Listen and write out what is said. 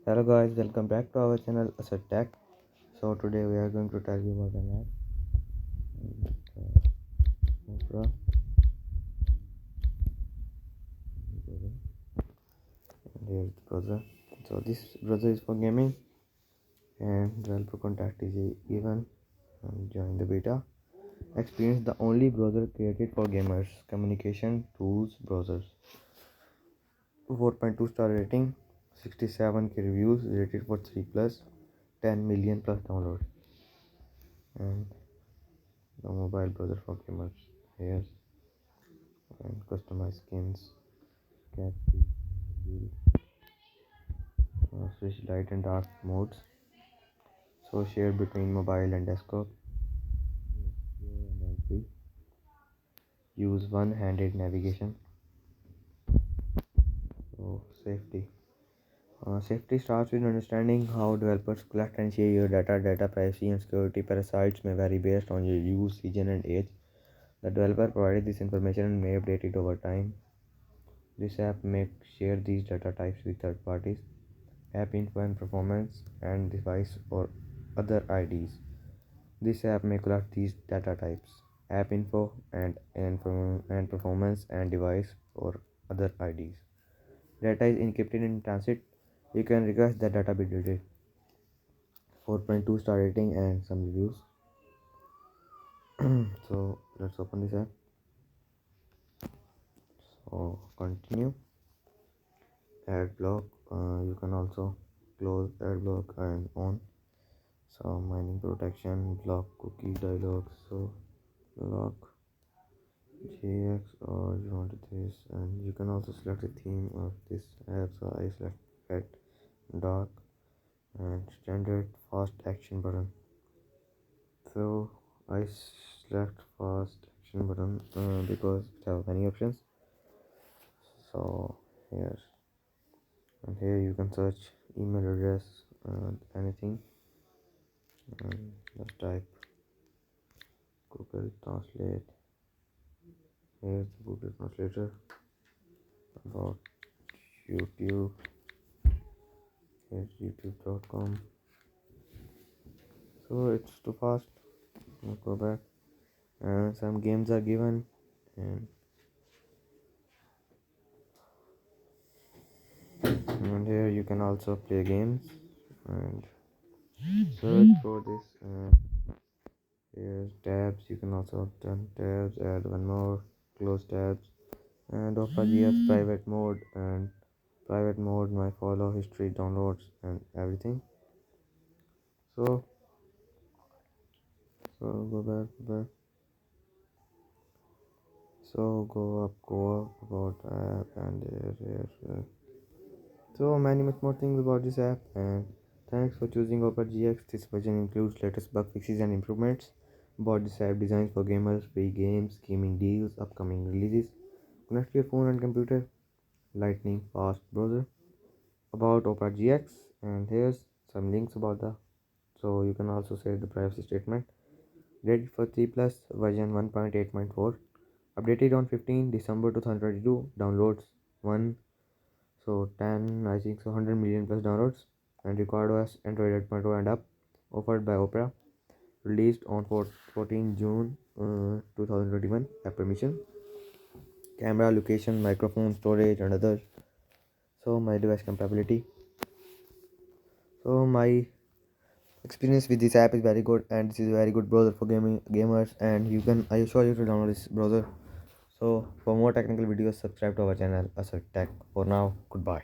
Hello guys, welcome back to our channel ASAD TECH. So today we are going to tell you about an app. Opera. And here's the browser. So this browser is for gaming, and developer contact is even. Join the beta. Experience the only browser created for gamers. Communication tools browsers. 4.2 star rating, 67k reviews, rated for 3 plus, 10 million plus downloads. And the mobile browser for gamers. Here and customize skins, cat switch light and dark modes, so share between mobile and desktop. Use one-handed navigation. So safety starts with understanding how developers collect and share your data. Data privacy and security parasites may vary based on your use, region and age. The developer provided this information and may update it over time. This app may share these data types with third parties, app info and performance, and device or other IDs. This app may collect these data types, app info and performance and device or other IDs. Data is encrypted in transit. You can request that data be deleted. 4.2 star rating and some reviews. So let's open this app. So continue. Ad block. You can also close ad block and on. So mining protection, block cookie dialog. So lock GX or you want this, and you can also select the theme of this app. So I select red, dark and standard fast action button. So I select fast action button because it have many options. So here and here you can search email address and anything, and just type Google Translate. Here's the Google Translator. About YouTube. Here's youtube.com. So it's too fast. I'll go back. And some games are given, and here you can also play games and search for this. Here's tabs. You can also turn tabs, add one more, close tabs, and OpenGS private mode and private mode, my follow history, downloads, and everything. So go back. So go up about app, and here. So many much more things about this app, and thanks for choosing OpenGX. This version includes latest bug fixes and improvements. About this app designed for gamers, free games, gaming deals, upcoming releases. Connect your phone and computer. Lightning fast browser. About OpenGX, and here's some links about the. So you can also save the privacy statement. Ready for 3 plus version 1.8.4. Updated on 15 December 2022. Downloads 1. So 10, I think so 100 million plus downloads, and record OS Android 8.0 and up. Offered by Opera. Released on 14 June 2021. App permission. Camera, location, microphone, storage, and others. So my device compatibility. So my experience with this app is very good, and this is a very good browser for gamers, and I assure you to download this browser. So for more technical videos, subscribe to our channel ASAD Tech. For now, goodbye.